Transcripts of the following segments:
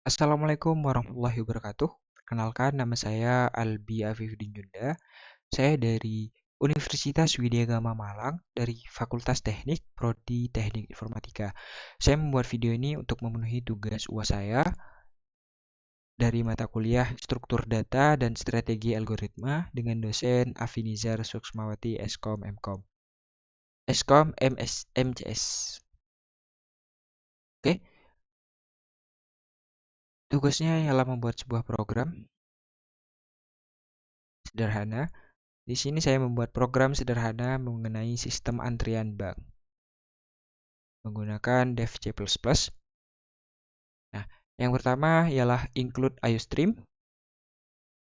Assalamualaikum warahmatullahi wabarakatuh. Perkenalkan, nama saya Albi Afifuddin Yunda. Saya dari Universitas Widya Gama Malang dari Fakultas Teknik Prodi Teknik Informatika. Saya membuat video ini untuk memenuhi tugas UAS saya dari mata kuliah Struktur Data dan Strategi Algoritma dengan dosen Afinizar Suksmawati Eskom MKom. Eskom MCS. Oke, tugasnya ialah membuat sebuah program sederhana. Di sini saya membuat program sederhana mengenai sistem antrian bank menggunakan dev C++. Nah, yang pertama ialah include IOStream,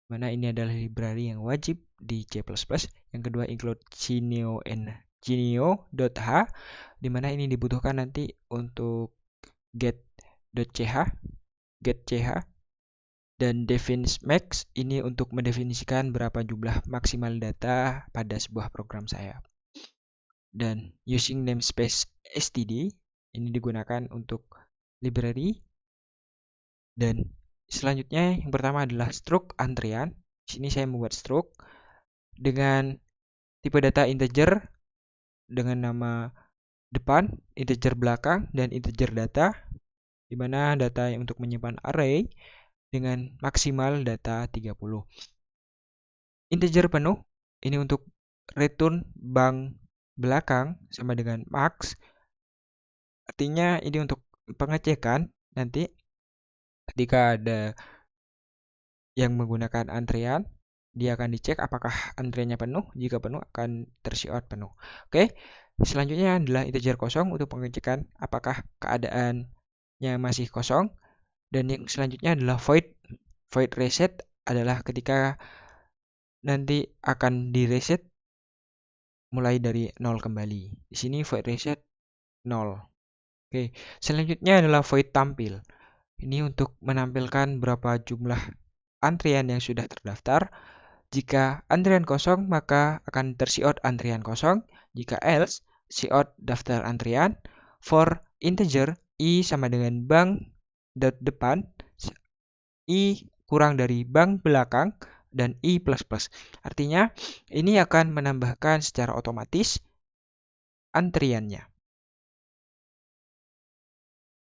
mana ini adalah library yang wajib di C++. Yang kedua include Genio.h, di mana ini dibutuhkan nanti untuk get.ch, dan define_max ini untuk mendefinisikan berapa jumlah maksimal data pada sebuah program saya. Dan using namespace std ini digunakan untuk library. Dan selanjutnya yang pertama adalah struct antrian. Di sini saya membuat struct dengan tipe data integer dengan nama depan, integer belakang, dan integer data, di mana data yang untuk menyimpan array dengan maksimal data 30. Integer penuh ini untuk return bank belakang sama dengan max. Artinya ini untuk pengecekan nanti ketika ada yang menggunakan antrian, dia akan dicek apakah antriannya penuh. Jika penuh akan tersiot penuh. Oke, selanjutnya adalah integer kosong untuk pengecekan apakah keadaannya masih kosong. Dan yang selanjutnya adalah void. Void reset adalah ketika nanti akan di reset mulai dari 0 kembali. Di sini void reset 0. Oke, selanjutnya adalah void tampil. Ini untuk menampilkan berapa jumlah antrian yang sudah terdaftar. Jika antrian kosong, maka akan tersiot antrian kosong. Jika else, siot daftar antrian. For integer, i sama dengan bank depan, i kurang dari bank belakang, dan i++. Artinya, ini akan menambahkan secara otomatis antriannya.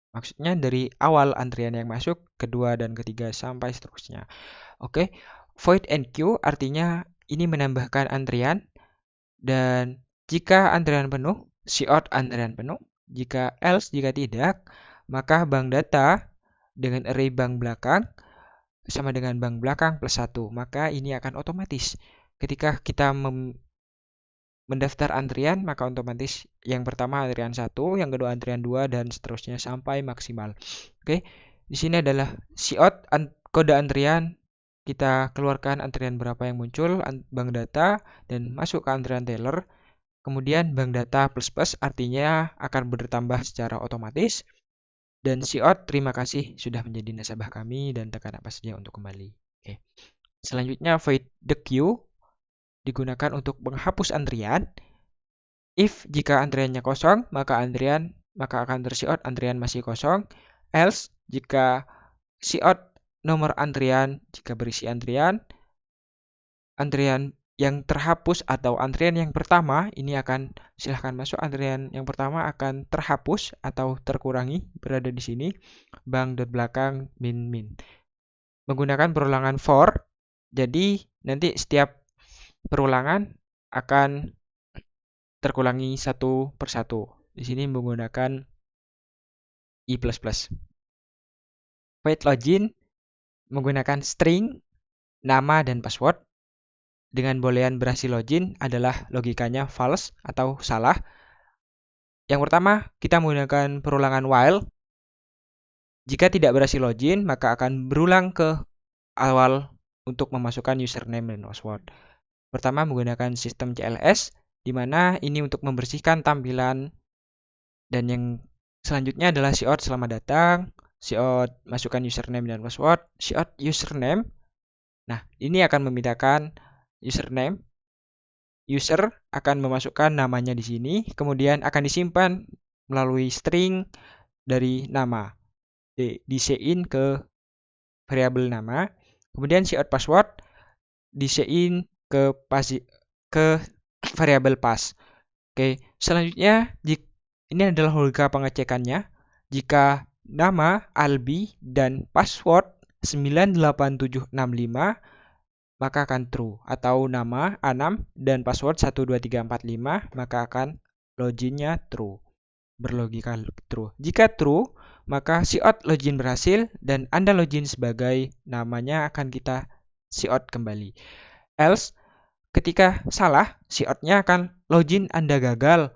Maksudnya dari awal antrian yang masuk, kedua dan ketiga sampai seterusnya. Oke, void enq artinya ini menambahkan antrian, dan jika antrian penuh, siot antrian penuh. Jika tidak, maka bank data dengan array bank belakang sama dengan bank belakang plus 1. Maka ini akan otomatis. Ketika kita mendaftar antrian, maka otomatis yang pertama antrian 1, yang kedua antrian 2, dan seterusnya sampai maksimal. Oke, di sini adalah siot kode antrian. Kita keluarkan antrian berapa yang muncul, bank data, dan masuk ke antrian teller. Kemudian bank data plus artinya akan bertambah secara otomatis. Dan siot, terima kasih sudah menjadi nasabah kami dan tekan apa saja untuk kembali. Oke. Selanjutnya void the queue digunakan untuk menghapus antrian. If jika antriannya kosong, maka akan tersiot antrian masih kosong. Else jika siot nomor antrian, jika berisi antrian yang terhapus atau antrian yang pertama ini akan silahkan masuk, antrian yang pertama akan terhapus atau terkurangi berada di sini bank belakang min. Menggunakan perulangan for, jadi nanti setiap perulangan akan terkurangi satu persatu. Di sini menggunakan i++. Void login menggunakan string, nama, dan password. Dengan boolean berhasil login adalah logikanya false atau salah. Yang pertama, kita menggunakan perulangan while. Jika tidak berhasil login, maka akan berulang ke awal untuk memasukkan username dan password. Pertama, menggunakan sistem CLS, di mana ini untuk membersihkan tampilan. Dan yang selanjutnya adalah siot selamat datang, siot masukkan username dan password, siot username. Nah, ini akan memintakan username. User akan memasukkan namanya di sini, kemudian akan disimpan melalui string dari nama. Di-in ke variabel nama. Kemudian cout password disein ke variabel pass. Oke, selanjutnya ini adalah logika pengecekannya. Jika nama Albi dan password 98765 maka akan true, atau nama Anam dan password 12345 maka akan loginnya true, berlogika true. Jika true, maka cout login berhasil dan Anda login sebagai namanya akan kita cout kembali. Else, ketika salah, cout-nya akan login Anda gagal.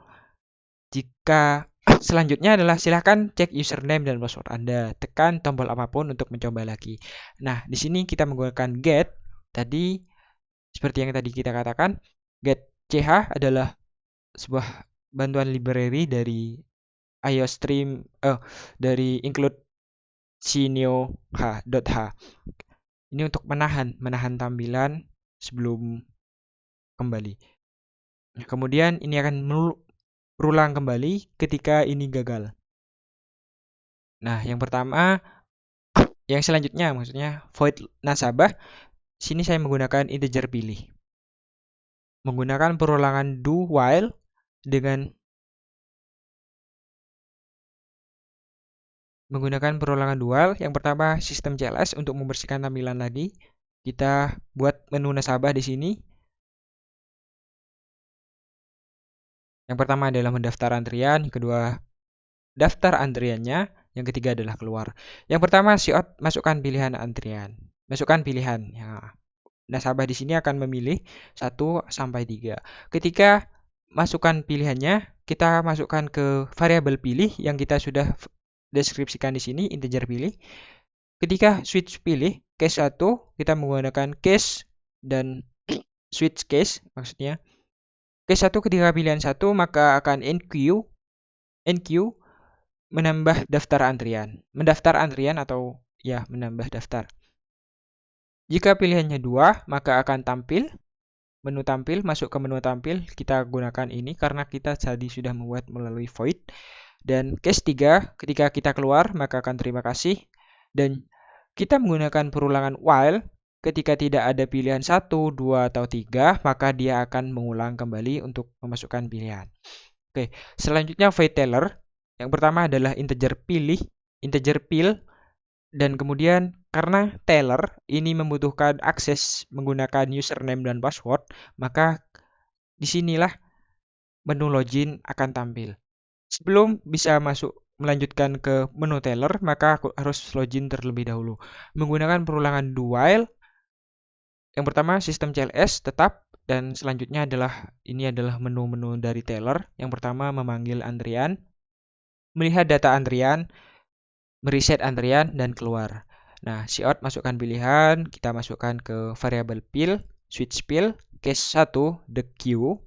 Jika selanjutnya adalah silahkan cek username dan password Anda. Tekan tombol apapun untuk mencoba lagi. Nah, di sini kita menggunakan get. Tadi, seperti yang tadi kita katakan, get ch adalah sebuah bantuan library dari iostream, dari include cineo.h. Ini untuk menahan tampilan sebelum kembali. Kemudian ini akan berulang kembali ketika ini gagal. Nah, yang pertama, yang selanjutnya maksudnya void nasabah. Sini saya menggunakan integer pilih. Menggunakan perulangan do while dengan menggunakan perulangan do while. Yang pertama, sistem CLS untuk membersihkan tampilan lagi. Kita buat menu nasabah di sini. Yang pertama adalah mendaftar antrian, yang kedua daftar antriannya, yang ketiga adalah keluar. Yang pertama, cout masukkan pilihan antrian. Masukkan pilihan. Ya. Nasabah di sini akan memilih 1 sampai 3. Ketika masukkan pilihannya, kita masukkan ke variabel pilih yang kita sudah deskripsikan di sini, integer pilih. Ketika switch pilih, case 1, kita menggunakan case dan switch case, maksudnya. Case 1 ketika pilihan 1, maka akan enqueue menambah daftar antrian. Mendaftar antrian atau ya menambah daftar. Jika pilihannya 2, maka akan tampil menu tampil, masuk ke menu tampil. Kita gunakan ini karena kita tadi sudah membuat melalui void. Dan case 3, ketika kita keluar, maka akan terima kasih. Dan kita menggunakan perulangan while. Ketika tidak ada pilihan 1, 2, atau 3, maka dia akan mengulang kembali untuk memasukkan pilihan. Oke, selanjutnya void teller. Yang pertama adalah integer pil. Dan kemudian karena teller ini membutuhkan akses menggunakan username dan password, maka disinilah menu login akan tampil. Sebelum bisa melanjutkan ke menu teller, maka aku harus login terlebih dahulu. Menggunakan perulangan do while, yang pertama sistem CLS tetap, dan selanjutnya ini adalah menu-menu dari teller. Yang pertama memanggil antrian, melihat data antrian, mereset antrian, dan keluar. Nah, cout masukkan pilihan, kita masukkan ke variabel pil, switch pil, case 1 the queue,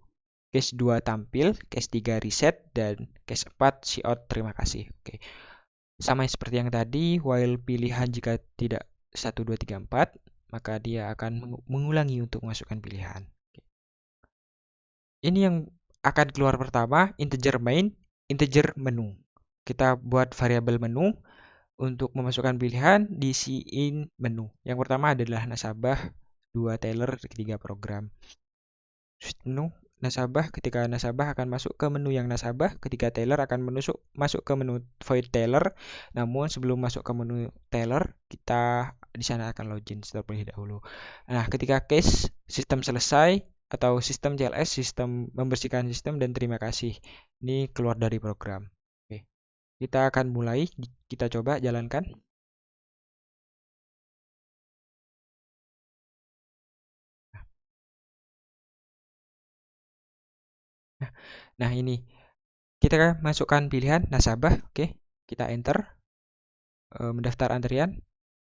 case 2 tampil, case 3 reset, dan case 4 cout terima kasih. Oke. Sama seperti yang tadi, while pilihan jika tidak 1, 2, 3, 4, maka dia akan mengulangi untuk masukkan pilihan. Ini yang akan keluar pertama, integer main, integer menu. Kita buat variabel menu. Untuk memasukkan pilihan, diisiin menu. Yang pertama adalah nasabah, 2 teller, 3 program. Menu nasabah, ketika nasabah akan masuk ke menu yang nasabah, ketika teller akan masuk ke menu void teller. Namun sebelum masuk ke menu teller, kita di sana akan login terlebih dahulu. Nah, ketika case sistem selesai atau sistem CLS, sistem membersihkan sistem dan terima kasih. Ini keluar dari program. Kita akan mulai, kita coba jalankan. Nah, ini kita masukkan pilihan nasabah, oke. Kita enter, mendaftar antrian.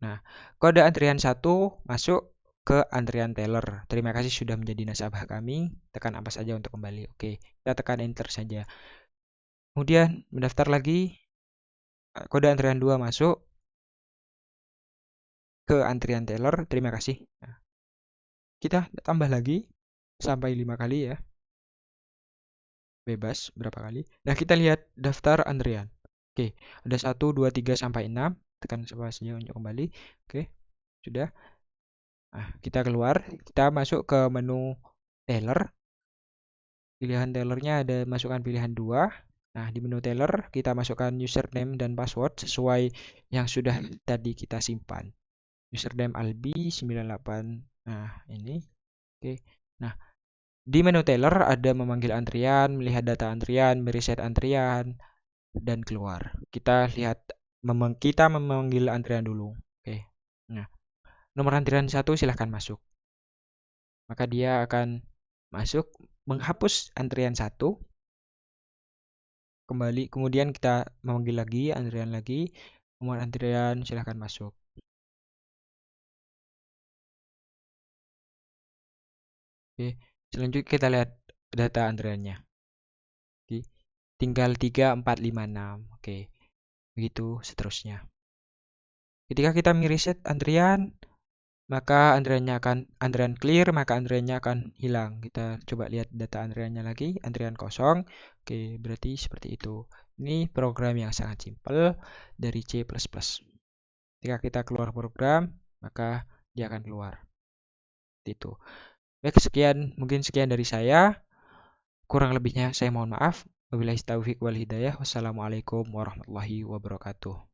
Nah, kode antrian 1 masuk ke antrian teller. Terima kasih sudah menjadi nasabah kami. Tekan apa saja untuk kembali. Oke, kita tekan enter saja. Kemudian mendaftar lagi. Kode antrian 2 masuk ke antrian teller. Terima kasih. Nah, kita tambah lagi sampai 5 kali ya. Bebas berapa kali. Nah, kita lihat daftar antrian. Oke, ada 1, 2, 3, sampai 6. Tekan spasinya untuk kembali. Oke. Sudah. Nah, kita keluar, kita masuk ke menu teller. Pilihan tellernya ada masukkan pilihan 2. Nah, di menu teller kita masukkan username dan password sesuai yang sudah tadi kita simpan. Username Albi 98. Nah, ini. Oke. Nah, di menu teller ada memanggil antrian, melihat data antrian, mereset antrian, dan keluar. Kita lihat kita memanggil antrian dulu. Oke. Nah, nomor antrian 1 silahkan masuk. Maka dia akan masuk menghapus antrian 1. Kembali, kemudian kita memanggil lagi antrian lagi. Nomor antrian silahkan masuk. Oke. Selanjutnya kita lihat data antriannya. Oke. Tinggal 3, 4, 5, 6. Oke. Begitu seterusnya. Ketika kita mereset antrian, maka antrian clear, maka antriannya akan hilang. Kita coba lihat data antriannya lagi, antrian kosong. Oke, berarti seperti itu. Ini program yang sangat simpel dari C++. Ketika kita keluar program, maka dia akan keluar. Itu. Baik, mungkin sekian dari saya. Kurang lebihnya saya mohon maaf. Wabillahi taufiq wal hidayah. Wassalamualaikum warahmatullahi wabarakatuh.